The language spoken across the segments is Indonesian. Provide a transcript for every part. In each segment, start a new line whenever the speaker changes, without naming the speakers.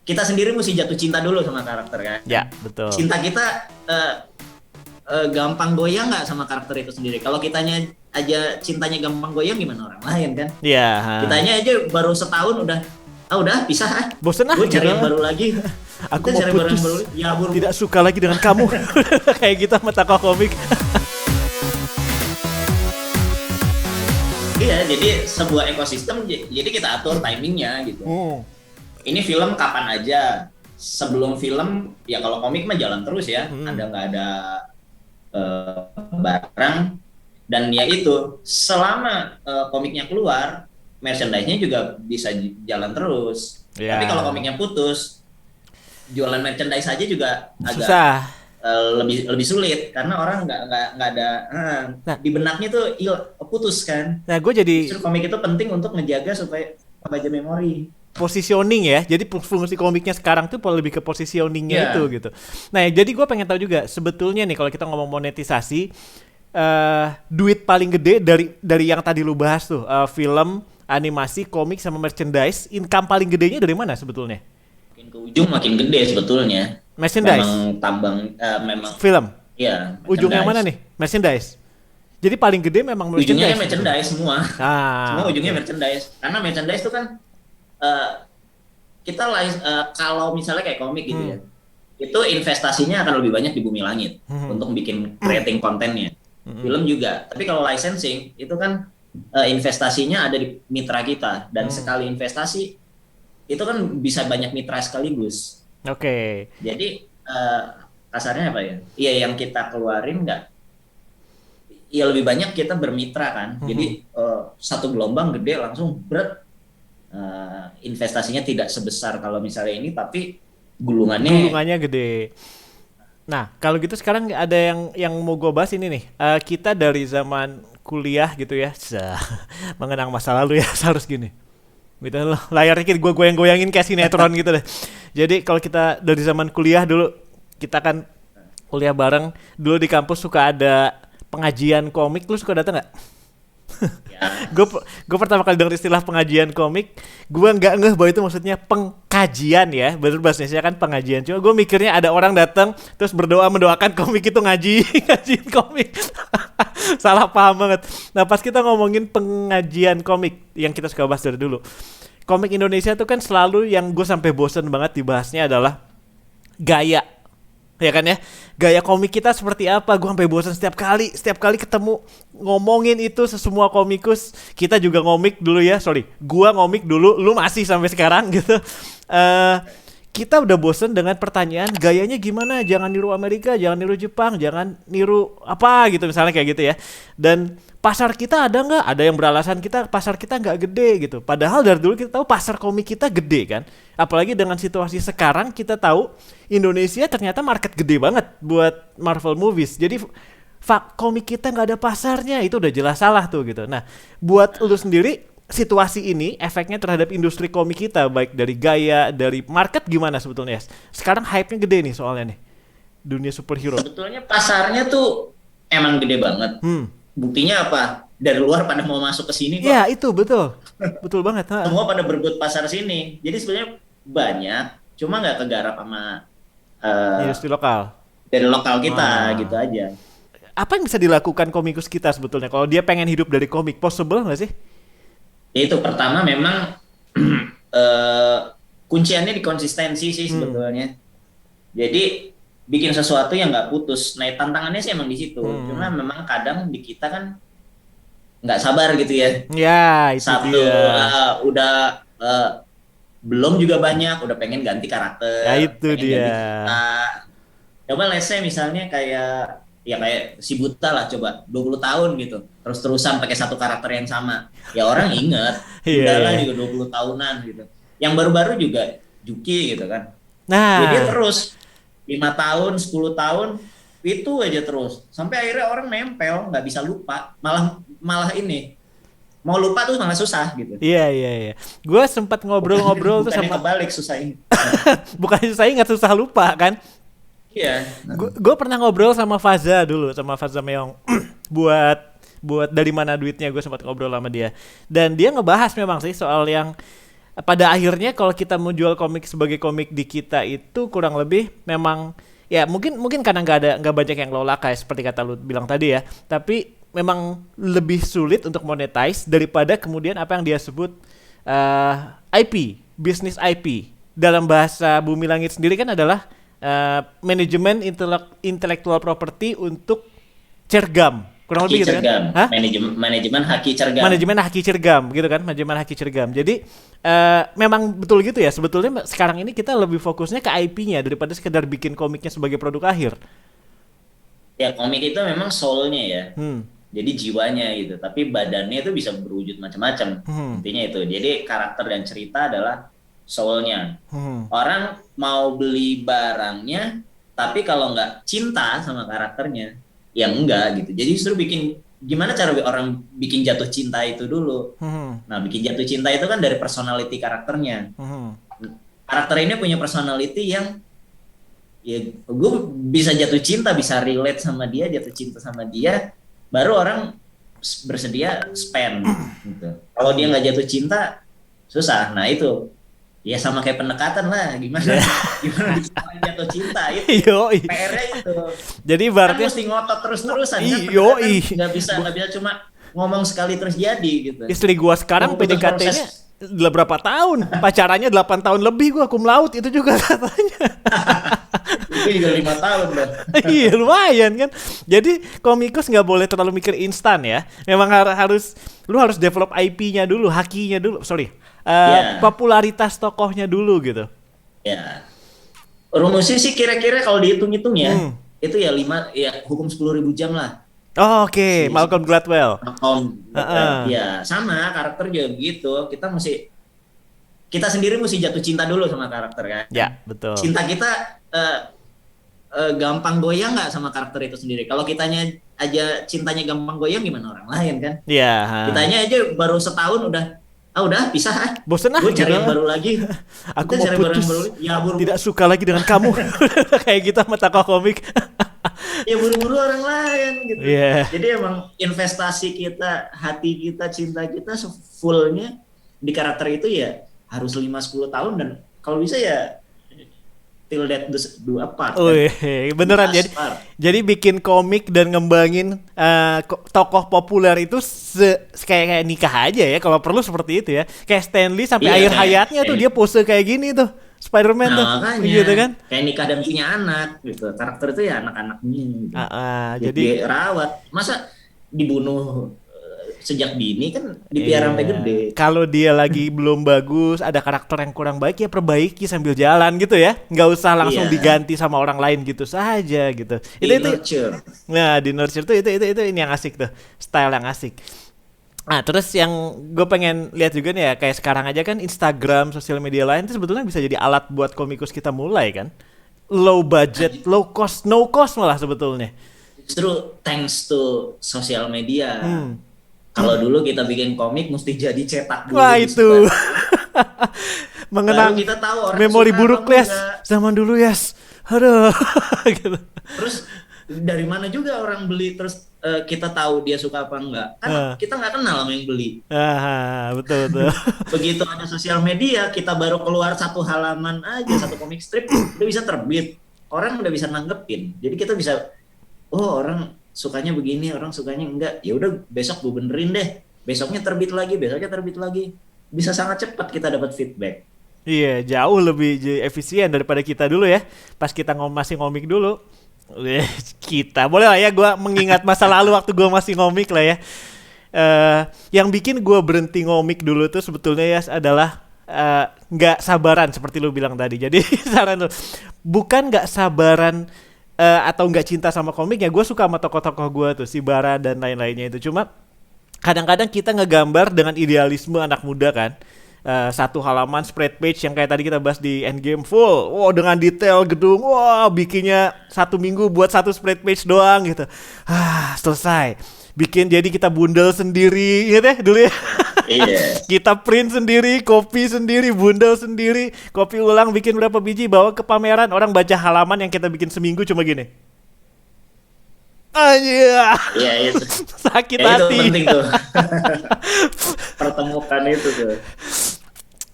kita sendiri mesti jatuh cinta dulu sama karakter kan.
Ya, betul.
Cinta kita gampang goyang nggak sama karakter itu sendiri. Kalau kitanya aja cintanya gampang goyang, gimana orang lain kan?
Iya.
Kitanya aja baru setahun udah pisah
bosen
gue cari
gitu.
yang baru lagi.
Aku
Kita
mau
cari barang
putus.
baru. Ya,
Tidak suka lagi dengan kamu. Kayak gitu sama tokoh komik.
Iya, jadi sebuah ekosistem, jadi kita atur timingnya gitu. Ini film kapan aja. Sebelum film, ya kalau komik mah jalan terus ya. Ada nggak ada barang. Dan ya itu, selama komiknya keluar, merchandise-nya juga bisa jalan terus.
Yeah.
Tapi kalau komiknya putus, jualan merchandise aja juga agak
susah.
Lebih sulit karena orang nggak ada di benaknya tuh putus kan.
Nah, gue jadi
justru komik itu penting untuk menjaga supaya baca memori.
Positioning ya, jadi fungsi komiknya sekarang tuh lebih ke positioningnya itu gitu. Nah, jadi gue pengen tahu juga sebetulnya nih kalau kita ngomong monetisasi, duit paling gede dari yang tadi lu bahas tuh, film, animasi, komik sama merchandise, income paling gedenya dari mana sebetulnya?
Makin ke ujung makin gede sebetulnya.
Merchandise.
Memang
film.
Iya.
Ujungnya mana nih? Merchandise. Jadi paling gede memang merchandise.
Ujungnya merchandise semua. Semua ujungnya
okay.
merchandise. Karena merchandise itu kan kita kalau misalnya kayak komik gitu ya. Itu investasinya akan lebih banyak di bumi langit untuk bikin creating kontennya. Film juga. Tapi kalau licensing itu kan investasinya ada di mitra kita dan sekali investasi itu kan bisa banyak mitra sekaligus.
Oke.
Jadi kasarnya apa ya? Iya yang kita keluarin ya lebih banyak kita bermitra kan. Jadi satu gelombang gede langsung berat. Investasinya tidak sebesar kalau misalnya ini, tapi gulungannya
gede. Nah, kalau gitu sekarang ada yang mau gue bahas ini nih. Kita dari zaman kuliah gitu ya, mengenang masa lalu ya, harus gini. Gitu loh, layarnya gue goyang-goyangin kayak sinetron gitu deh. Jadi kalau kita dari zaman kuliah dulu, kita kan kuliah bareng. Dulu di kampus suka ada pengajian komik, lu suka datang nggak? Ya. Gue pertama kali dengar istilah pengajian komik, gue nggak ngeh bahwa itu maksudnya pengkajian ya. Bener bahasanya kan pengajian. Cuma gue mikirnya ada orang datang terus mendoakan komik itu ngajiin komik. Salah paham banget. Nah pas kita ngomongin pengajian komik yang kita suka bahas dari dulu, komik Indonesia tuh kan selalu yang gue sampai bosen banget dibahasnya adalah gaya. Ya kan ya, gaya komik kita seperti apa? Gue sampai bosan setiap kali ketemu ngomongin itu semua komikus. Kita juga ngomik dulu ya, gue ngomik dulu, lu masih sampai sekarang gitu. Kita udah bosan dengan pertanyaan gayanya gimana? Jangan niru Amerika, jangan niru Jepang, jangan niru apa gitu misalnya kayak gitu ya. Dan pasar kita ada nggak? Ada yang beralasan pasar kita nggak gede gitu. Padahal dari dulu kita tahu pasar komik kita gede kan. Apalagi dengan situasi sekarang kita tahu Indonesia ternyata market gede banget buat Marvel movies. Jadi komik kita nggak ada pasarnya, itu udah jelas salah tuh gitu. Nah, buat lu sendiri situasi ini efeknya terhadap industri komik kita, baik dari gaya, dari market gimana sebetulnya? Sekarang hype-nya gede nih soalnya nih, dunia superhero.
Sebetulnya pasarnya tuh emang gede banget. Buktinya apa? Dari luar pada mau masuk ke sini kok.
Iya itu betul, betul banget.
Semua pada berebut pasar sini. Jadi sebenarnya banyak, cuma nggak kegarap sama
industri lokal.
Dari lokal kita gitu aja.
Apa yang bisa dilakukan komikus kita sebetulnya kalau dia pengen hidup dari komik? Possible nggak sih?
Itu pertama memang kunciannya di konsistensi sih sebetulnya. Jadi bikin sesuatu yang nggak putus. Nah tantangannya sih emang di situ. Cuma memang kadang di kita kan nggak sabar gitu ya.
Ya itu
satu
dia.
Udah belum juga banyak, udah pengen ganti karakter.
Ya itu dia.
Coba let's say misalnya kayak si Buta lah, coba 20 tahun gitu terus-terusan pakai satu karakter yang sama, ya orang inget. Udahlah juga 20 tahunan gitu. Yang baru-baru juga Juki gitu kan.
Nah
jadi terus 5 tahun 10 tahun itu aja terus sampai akhirnya orang nempel, nggak bisa lupa, malah ini mau lupa tuh malah susah gitu.
Iya. Gue sempat ngobrol-ngobrol tuh sama
kebalik susah ingat.
Bukan susah ingat, susah lupa kan.
Iya.
Gue pernah ngobrol sama Faza dulu, sama Faza Meong buat dari mana duitnya. Gue sempat ngobrol sama dia dan dia ngebahas memang sih soal yang pada akhirnya kalau kita mau jual komik sebagai komik di kita itu kurang lebih memang ya mungkin karena nggak banyak yang lola kayak seperti kata lu bilang tadi ya, tapi memang lebih sulit untuk monetize daripada kemudian apa yang dia sebut IP, bisnis IP. Dalam bahasa Bumi Langit sendiri kan adalah manajemen intellectual property untuk cergam. Kurang
Haki
lebih gitu
cergam,
kan? Hah?
manajemen haki cergam.
Manajemen haki cergam gitu kan, manajemen haki cergam. Jadi memang betul gitu ya. Sebetulnya sekarang ini kita lebih fokusnya ke IP-nya daripada sekedar bikin komiknya sebagai produk akhir.
Ya komik itu memang soul-nya ya.
Hmm.
Jadi jiwanya gitu, tapi badannya itu bisa berwujud macam-macam. Intinya itu. Jadi karakter dan cerita adalah soul-nya. Orang mau beli barangnya, tapi kalau nggak cinta sama karakternya, ya enggak gitu. Jadi justru gimana cara orang bikin jatuh cinta itu dulu. Nah, bikin jatuh cinta itu kan dari personality karakternya. Karakter ini punya personality yang ya gue bisa jatuh cinta, bisa relate sama dia, jatuh cinta sama dia, baru orang bersedia spend gitu. Kalau dia nggak jatuh cinta, susah. Nah itu ya sama kayak pendekatan lah, gimana jatuh cinta itu. PR-nya itu.
Jadi berarti
kan mesti ngotot terus-terusan kan. Nggak bisa cuma ngomong sekali terus jadi gitu.
Istri gua sekarang PDKT-nya berapa tahun? Pacarannya 8 tahun lebih, gua cum laude itu juga katanya.
Itu juga 5 tahun loh.
Iya lumayan kan. Jadi komikus nggak boleh terlalu mikir instan ya. Memang lu harus develop IP-nya dulu, hakinya dulu. Popularitas tokohnya dulu gitu.
Ya. Rumusnya sih kira-kira kalau dihitung-hitung ya, itu ya hukum 10.000 jam lah.
Oh, oke. Malcolm Gladwell.
Ya sama karakter juga begitu. Kita sendiri mesti jatuh cinta dulu sama karakter kan.
Ya betul.
Cinta kita gampang goyang nggak sama karakter itu sendiri. Kalau kitanya aja cintanya gampang goyang, gimana orang lain kan?
Iya.
Kitanya aja baru setahun udah pisah.
Bosen
gue cari yang baru lagi.
Aku mau putus.
Buru-buru.
Tidak suka lagi dengan kamu. Kayak gitu sama tokoh komik.
Ya buru-buru orang lain gitu.
Yeah.
Jadi emang investasi kita, hati kita, cinta kita fullnya di karakter itu ya harus 5-10 tahun, dan kalau bisa ya till death do apart.
Beneran jadi bikin komik dan ngembangin tokoh populer itu kayak nikah aja ya, kalau perlu seperti itu ya. Kayak Stanley sampai akhir hayatnya tuh dia pose kayak gini tuh. Spider-Man tuh,
makanya,
gitu kan?
Kayak nikah dan punya anak gitu. Karakter itu ya anak-anaknya gitu.
Jadi
rawat. Masa dibunuh sejak dini, kan dipiara sampai gede.
Kalau dia lagi belum bagus, ada karakter yang kurang baik, ya perbaiki sambil jalan gitu ya. Nggak usah langsung diganti sama orang lain gitu saja gitu.
Nurture.
Nah, di nurture tuh itu ini yang asik tuh. Style yang asik. Nah, terus yang gue pengen lihat juga nih ya, kayak sekarang aja kan Instagram, sosial media lain itu sebetulnya bisa jadi alat buat komikus kita mulai kan. Low budget, low cost, no cost malah sebetulnya.
Justru thanks to sosial media. Kalau dulu kita bikin komik mesti jadi cetak dulu.
Wah itu.
Mengenang kita tahu orang
memori buruk Yes. Zaman dulu Yes. Aduh. Gitu.
Terus dari mana juga orang beli, terus kita tahu dia suka apa enggak, kan kita nggak kenal sama yang beli.
Betul.
Begitu ada sosial media, kita baru keluar satu halaman aja, satu komik strip udah bisa terbit, orang udah bisa nanggepin. Jadi kita bisa, orang sukanya begini, orang sukanya enggak, ya udah besok gue benerin deh, besoknya terbit lagi, bisa sangat cepat kita dapat feedback.
Iya, jauh lebih efisien daripada kita dulu ya, pas kita masih ngomik dulu. Kita boleh lah ya, gue mengingat masa lalu waktu gue masih ngomik lah ya. Yang bikin gue berhenti ngomik dulu tuh sebetulnya ya adalah nggak sabaran seperti lu bilang tadi. Jadi saran lu, bukan nggak sabaran atau nggak cinta sama komik ya. Gue suka sama tokoh-tokoh gue tuh, si Bara dan lain-lainnya itu. Cuma kadang-kadang kita ngegambar dengan idealisme anak muda kan. Satu halaman spread page yang kayak tadi kita bahas di Endgame full, dengan detail gedung, bikinnya 1 minggu buat satu spread page doang gitu. Selesai. Bikin jadi kita bundel sendiri, gitu ya dulu ya.
Iya.
Kita print sendiri, copy sendiri, bundel sendiri, copy ulang, bikin berapa biji, bawa ke pameran, orang baca halaman yang kita bikin seminggu cuma gini.
Iya itu.
Sakit hati.
Itu penting tuh. Pertemukan itu tuh.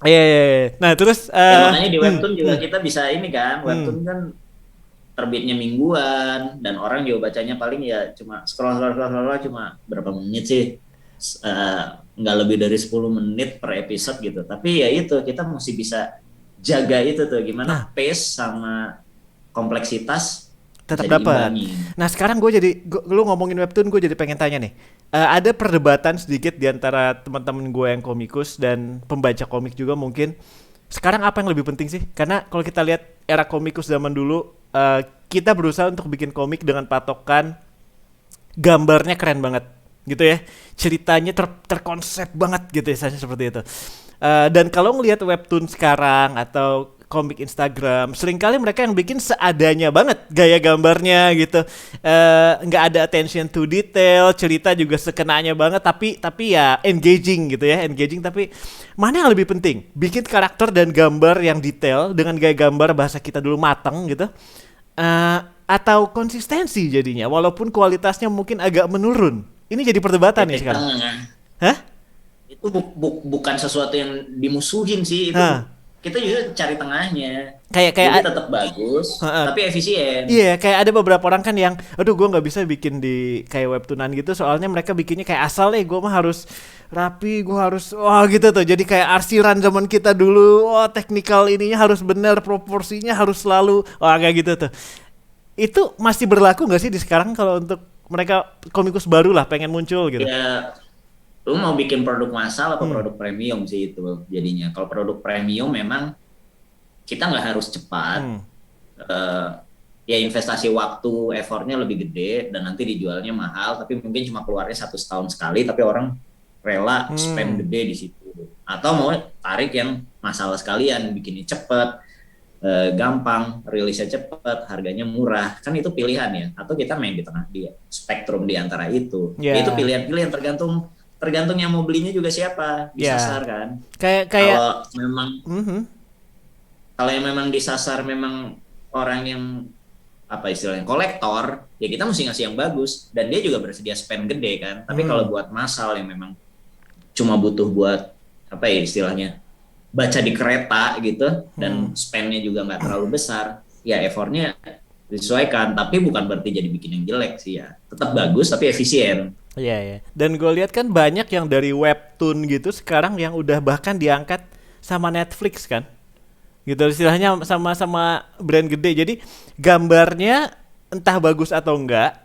Iya, iya, iya. Nah, terus
Ya makanya di webtoon juga kita bisa ini kan, webtoon kan terbitnya mingguan dan orang juga bacanya paling ya cuma scroll scroll scroll, scroll cuma berapa menit sih. Eh, nggak lebih dari 10 menit per episode gitu. Tapi ya itu kita mesti bisa jaga itu tuh gimana
nah,
pace sama kompleksitas
tetap
bisa
dapat.
diimbangin.
Nah, sekarang lu ngomongin webtoon, gue jadi pengen tanya nih. Ada perdebatan sedikit di antara teman-teman gue yang komikus dan pembaca komik juga mungkin. Sekarang apa yang lebih penting sih? Karena kalau kita lihat era komikus zaman dulu, kita berusaha untuk bikin komik dengan patokan gambarnya keren banget gitu ya, ceritanya terkonsep banget gitu ya, seperti itu. Dan kalau ngelihat webtoon sekarang atau komik Instagram, seringkali mereka yang bikin seadanya banget gaya gambarnya gitu. Nggak ada attention to detail, cerita juga sekenanya banget, tapi ya engaging gitu ya, engaging. Tapi mana yang lebih penting? Bikin karakter dan gambar yang detail dengan gaya gambar bahasa kita dulu mateng gitu, atau konsistensi jadinya, walaupun kualitasnya mungkin agak menurun. Ini jadi perdebatan nih
Titik
sekarang.
tengah
Hah?
itu bukan sesuatu yang dimusuhin sih, itu
Hah?
kita juga cari tengahnya.
Kayak kayak
Jadi tetap bagus
Heeh.
tapi efisien.
Iya, kayak ada beberapa orang kan yang, aduh gue nggak bisa bikin di kayak webtoonan gitu, soalnya mereka bikinnya kayak asal gue mah harus rapi, gue harus, wah gitu tuh, jadi kayak arsiran zaman kita dulu, wah teknikal ininya harus benar, proporsinya harus selalu, wah kayak gitu tuh. Itu masih berlaku nggak sih di sekarang kalau untuk mereka komikus baru lah pengen muncul gitu?
Ya lu mau bikin produk massal apa
Hmm.
produk premium sih itu jadinya. Kalau produk premium memang kita nggak harus cepat.
Hmm.
eh, Ya investasi waktu, effortnya lebih gede dan nanti dijualnya mahal. Tapi mungkin cuma keluarnya 1 setahun sekali, tapi orang rela spend
Hmm.
gede di situ. Atau mau tarik yang masalah sekalian, bikinnya cepet, gampang, rilisnya cepet, harganya murah. Kan itu pilihan ya. Atau kita main di tengah dia, spektrum di antara itu. Ya, itu
Ya,
pilihan-pilihan tergantung yang mau belinya juga siapa, disasar
ya.
kan.
Kayak kayak
Kalau memang
mhm.
kalau yang memang disasar memang orang yang apa istilahnya kolektor, ya kita mesti ngasih yang bagus dan dia juga bersedia spend gede kan. Tapi kalau
Hmm.
buat massal yang memang cuma butuh buat apa ya istilahnya baca di kereta gitu dan
Hmm.
spendnya juga nggak terlalu besar, ya effortnya disesuaikan. Tapi bukan berarti jadi bikin yang jelek sih ya. Tetap bagus tapi efisien.
Iya ya. Dan gue lihat kan banyak yang dari webtoon gitu sekarang yang udah bahkan diangkat sama Netflix kan. Gitu istilahnya, sama-sama brand gede. Jadi gambarnya entah bagus atau enggak,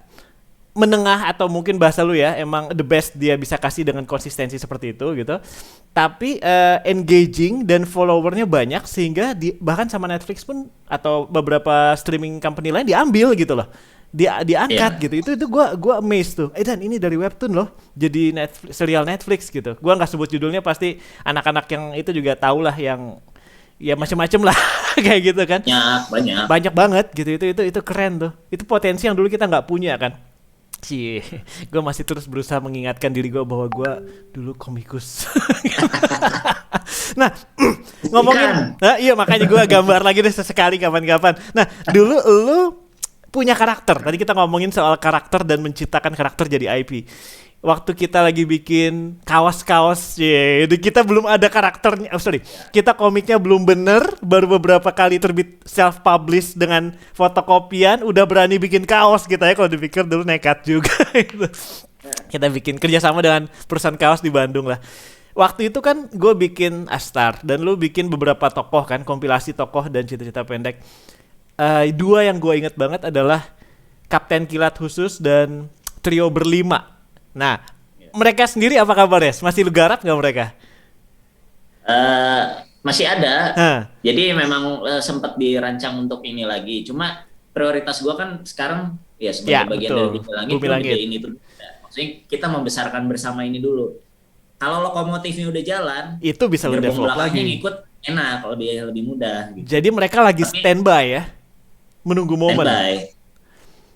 menengah atau mungkin bahasa lu ya, emang the best dia bisa kasih dengan konsistensi seperti itu gitu. Tapi engaging dan followernya banyak sehingga bahkan sama Netflix pun atau beberapa streaming company lain diambil gitu loh. Diangkat
Ya,
gitu. Itu gua amazed tuh. Dan ini dari webtoon loh. Jadi serial Netflix gitu. Gua nggak sebut judulnya, pasti anak-anak yang itu juga tahu lah, yang ya macem-macem lah kayak gitu kan.
banyak banyak.
Banyak banget gitu, itu keren tuh, itu potensi yang dulu kita nggak punya kan sih. Gue masih terus berusaha mengingatkan diri gue bahwa gue dulu komikus. Nah, ngomongin,
Ikan.
nah, iya makanya gue gambar lagi deh sesekali kapan-kapan. Nah, dulu lu punya karakter. Tadi kita ngomongin soal karakter dan menciptakan karakter jadi IP. Waktu kita lagi bikin kaos-kaos, ya, kita belum ada karakternya. Oh, sorry, kita komiknya belum bener, baru beberapa kali terbit self publish dengan fotokopian, udah berani bikin kaos kita ya. Kalau dipikir dulu nekat juga. Gitu. Kita bikin kerjasama dengan perusahaan kaos di Bandung lah. Waktu itu kan gue bikin Astar dan lu bikin beberapa tokoh kan, kompilasi tokoh dan cerita-cerita pendek. Dua yang gue inget banget adalah Kapten Kilat Khusus dan Trio Berlima. Nah, mereka sendiri apa kabar ya? Masih lu garap nggak mereka?
Eh, Masih ada.
Hah,
Jadi memang sempat dirancang untuk ini lagi. Cuma prioritas gua kan sekarang ya
ya
sebagai bagian dari
betul.
Bumi Langit
Bumi
gua
Langit.
gedein itu. Maksudnya kita membesarkan bersama ini dulu. Kalau lokomotifnya udah jalan,
Itu bisa lu
gerbong
develop
belakangnya
lagi.
ngikut enak kalau dia lebih mudah gitu.
Jadi mereka lagi
Tapi
standby ya, menunggu momen.
standby,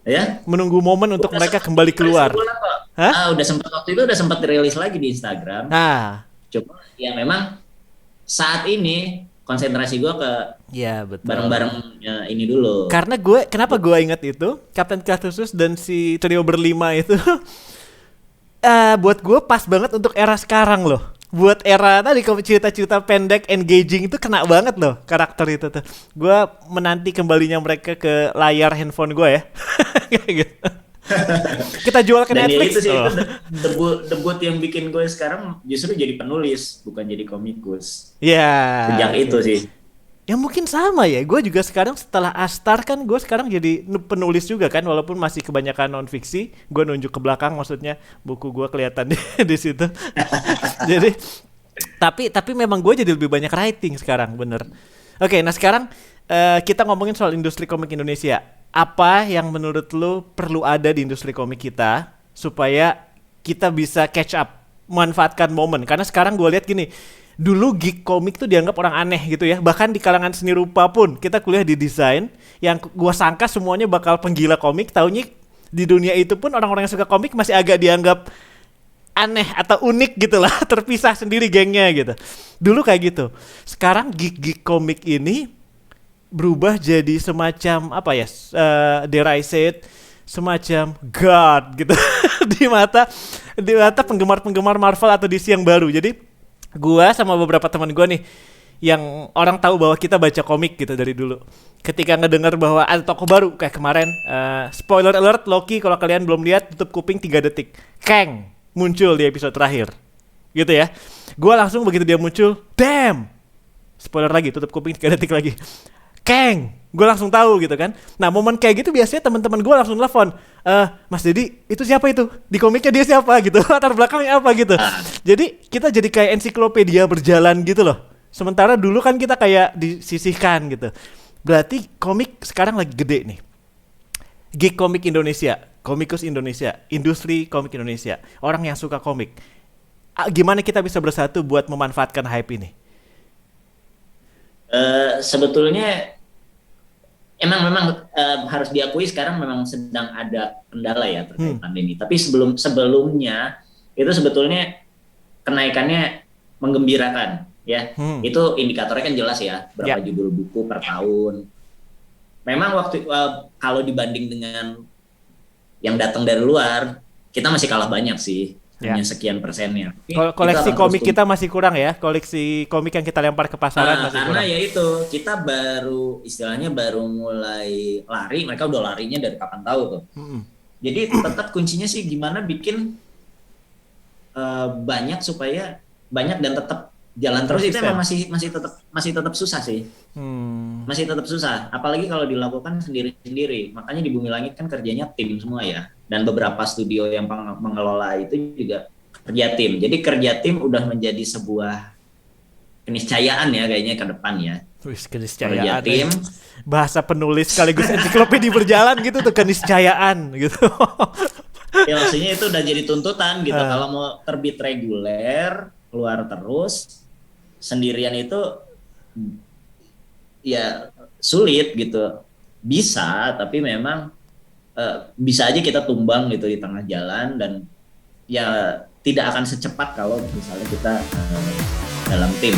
ya.
Menunggu momen untuk
Udah
mereka
sempat
kembali
rilis
keluar.
sebulan kok.
Hah?
Udah sempat waktu itu udah sempat dirilis lagi di Instagram.
Nah,
Cuma ya memang saat ini konsentrasi gua ke
ya betul.
bareng-bareng ini dulu.
Karena kenapa gue inget itu, Kapten Kilat Khusus dan si Trio Berlima itu, buat gue pas banget untuk era sekarang loh. buat era tadi cerita-cerita pendek engaging itu kena banget loh karakter itu tuh. Gue menanti kembalinya mereka ke layar handphone gue ya. Kayak gitu. Kita jual ke
Dan ya
Netflix.
itu sih,
Oh.
itu debut yang bikin gue sekarang justru jadi penulis, bukan jadi komikus.
Ya.
Sejak itu
Oke.
sih.
Ya mungkin sama ya. Gue juga sekarang setelah Astar kan gue sekarang jadi penulis juga kan, walaupun masih kebanyakan non fiksi. Gue nunjuk ke belakang, maksudnya buku gue kelihatan di situ. Jadi tapi memang gue jadi lebih banyak writing sekarang, bener. Oke, nah sekarang kita ngomongin soal industri komik Indonesia. Apa yang menurut lu perlu ada di industri komik kita supaya kita bisa catch up, manfaatkan momen? Karena sekarang gue lihat gini, dulu geek komik tuh dianggap orang aneh gitu ya. Bahkan di kalangan seni rupa pun, kita kuliah di desain, yang gue sangka semuanya bakal penggila komik, taunya di dunia itu pun orang-orang yang suka komik masih agak dianggap aneh atau unik gitu lah, terpisah sendiri gengnya gitu. Dulu kayak gitu. Sekarang geek-geek komik ini berubah jadi semacam apa ya? Dare I say it, semacam god gitu di mata penggemar-penggemar Marvel atau DC yang baru. Jadi gua sama beberapa teman gua nih yang orang tahu bahwa kita baca komik gitu dari dulu. Ketika ngedengar bahwa ada tokoh baru kayak kemarin, spoiler alert, Loki kalau kalian belum lihat tutup kuping 3 detik. Kang muncul di episode terakhir. Gitu ya. Gua langsung begitu dia muncul, damn. Spoiler lagi, tutup kuping 3 detik lagi. Kang, gue langsung tahu gitu kan. Nah momen kayak gitu biasanya teman-teman gue langsung telepon, Mas Dedi itu siapa itu? Di komiknya dia siapa gitu? Latar belakangnya apa gitu? Jadi kita jadi kayak ensiklopedia berjalan gitu loh. Sementara dulu kan kita kayak disisihkan gitu. Berarti komik sekarang lagi gede nih. Geek komik Indonesia, komikus Indonesia, industri komik Indonesia, orang yang suka komik. Gimana kita bisa bersatu buat memanfaatkan hype ini?
Sebetulnya memang harus diakui sekarang memang sedang ada kendala ya terkait pandemi. Tapi sebelumnya itu sebetulnya kenaikannya menggembirakan ya. Itu indikatornya kan jelas ya, berapa judul buku per tahun. Memang kalau dibanding dengan yang datang dari luar, kita masih kalah banyak sih. Hanya sekian persennya.
Koleksi komik kita masih kurang ya, koleksi komik yang kita lempar ke pasaran masih
karena
kurang.
ya itu kita istilahnya baru mulai lari, mereka udah larinya dari kapan tahu tuh. Jadi tetap kuncinya sih gimana bikin banyak supaya banyak dan tetap jalan terus. Itu emang masih tetap susah sih. Masih tetap susah, apalagi kalau dilakukan sendiri-sendiri. Makanya di Bumi Langit kan kerjanya tim semua ya. Dan beberapa studio yang mengelola itu juga kerja tim. Jadi kerja tim udah menjadi sebuah keniscayaan ya kayaknya ke depan ya.
Wih, keniscayaan.
Kerja tim.
Bahasa penulis sekaligus ensiklopedia berjalan gitu tuh, keniscayaan gitu.
Ya maksudnya itu udah jadi tuntutan gitu. Kalau mau terbit reguler, keluar terus, sendirian itu ya sulit gitu. Bisa, tapi memang bisa aja kita tumbang gitu di tengah jalan, dan ya tidak akan secepat kalau misalnya kita dalam tim.